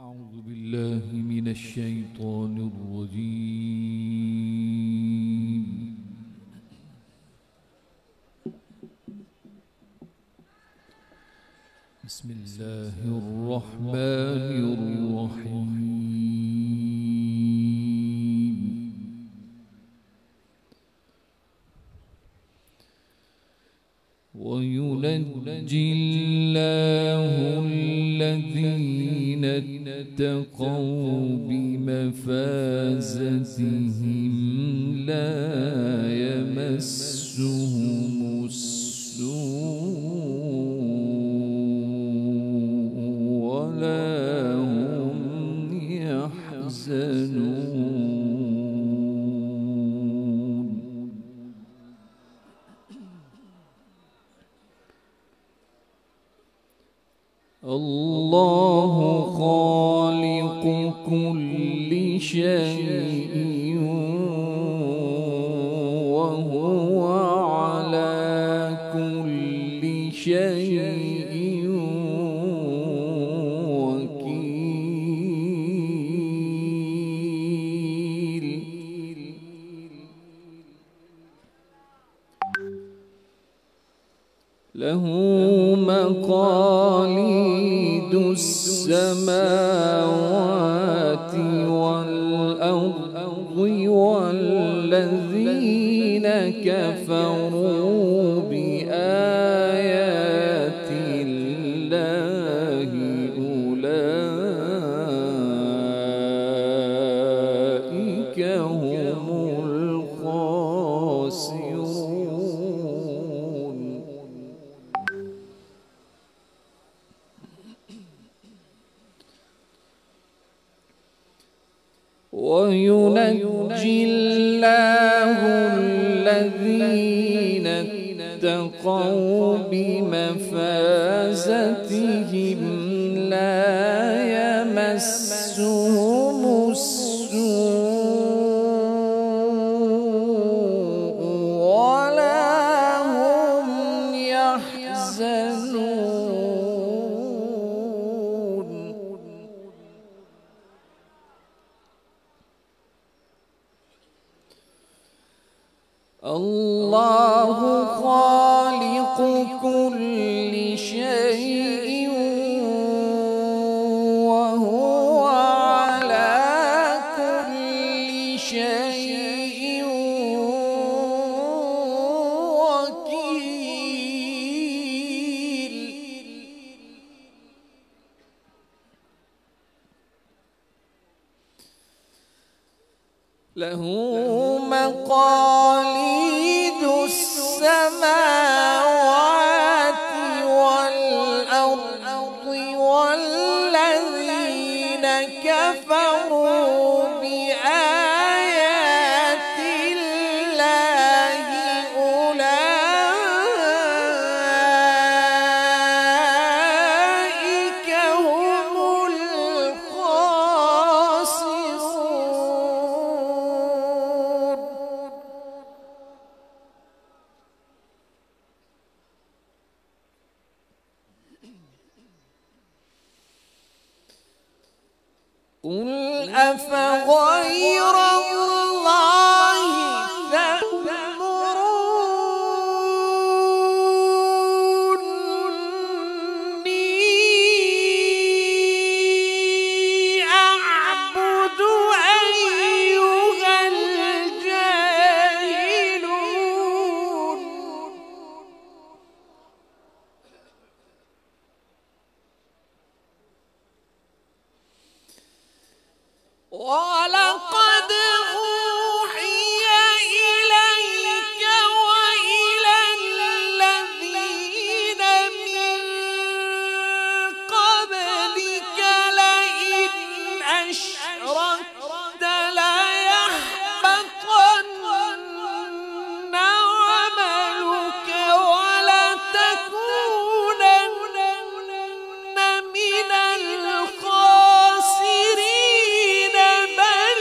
أعوذ بالله من الشيطان الرجيم. بسم الله الرحمن الرحيم. وينجي الله الذين اتقوا بمفازتهم لا يمسهم السوء ولا هم يحزنون. الله خالق كل شيء وهو على كل شيء وكيل. له مقاليد السماوات والأرض والذين كفروا بآيات الله أولئك هم الخاسرون. وينجي الله الذين اتقوا بمفازتهم لا يمسهم السوء ولا هم يحزنون. الله خالق كل شيء وهو على كل شيء وكيل. له مقاليد السماوات والأرض والذين كفروا بآيات الله أولئك هم الخاسرون. قل أفغير الله تأمروني أعبد أيها الجاهلون. ولقد أوحي إليك وإلى الذين من قبلك لئن أشركت ليحبطن عملك ولتكونن من الخاسرين. بل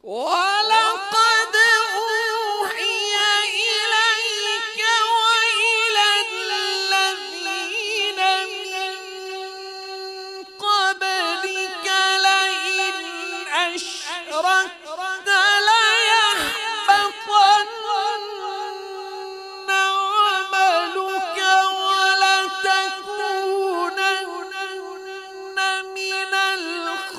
ولقد أوحي إليك وإلى الذين من قبلك لئن أشركت ليحبطن عملك ولتكونن من الخاسرين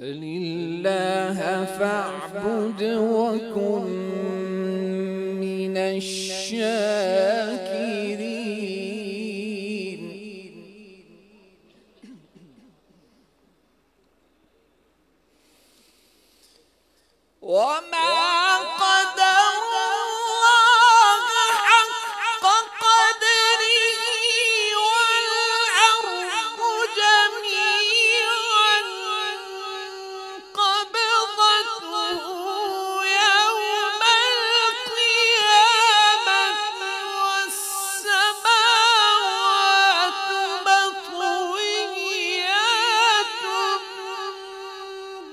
بل الله فاعبد وكن من الشاكرين. وما قدر الله حق قدره والأرض جميعا قبضته يوم القيامة والسماوات مطويات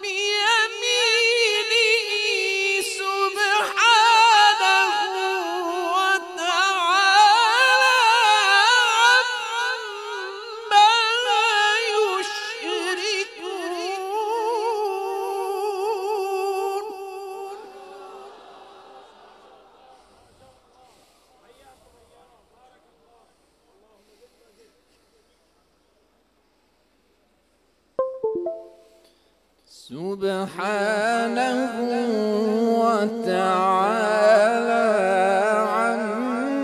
بيمينه سبحانه وتعالى عما يشركون. سبحانه وتعالى عما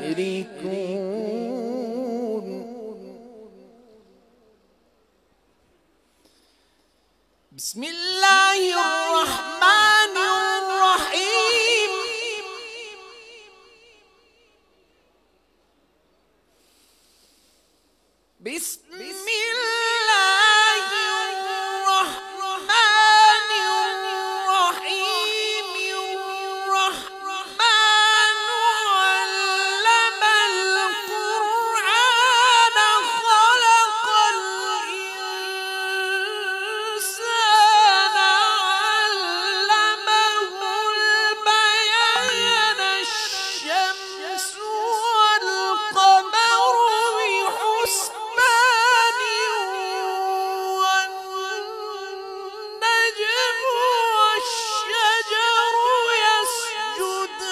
يشركون. بسم الله الرحمن الرحيم. بسم الله الرحمن الرحيم. الرحمن علم القرآن خلق الإنسان علمه البيان. الشمس والقمر بحسبان والنجم والشجر يسجدان.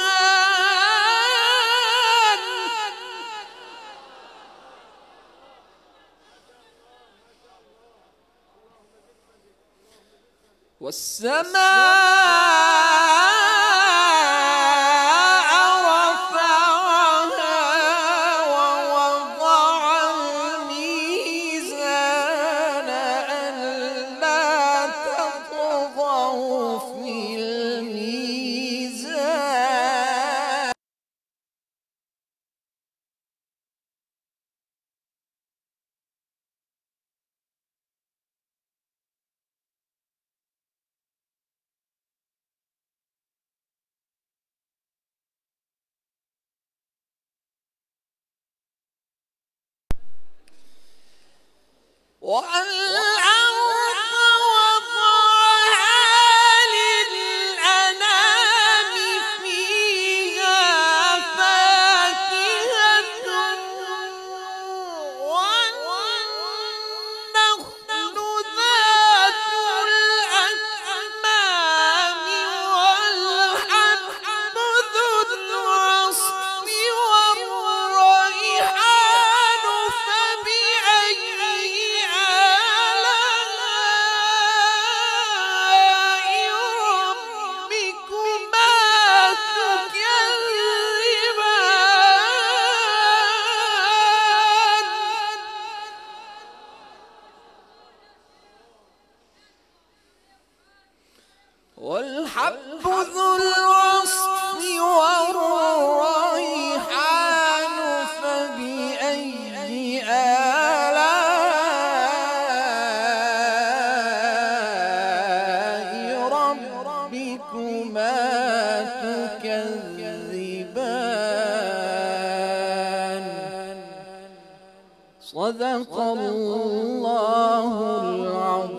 والسماء رفعها ووضع الميزان ألا تطغوا في الميزان. والأرض وضعها للأنام فيها فاكهة والنخل ذات الأكمام والحب ذو العصف والريحان. فبأي صدق الله العظيم.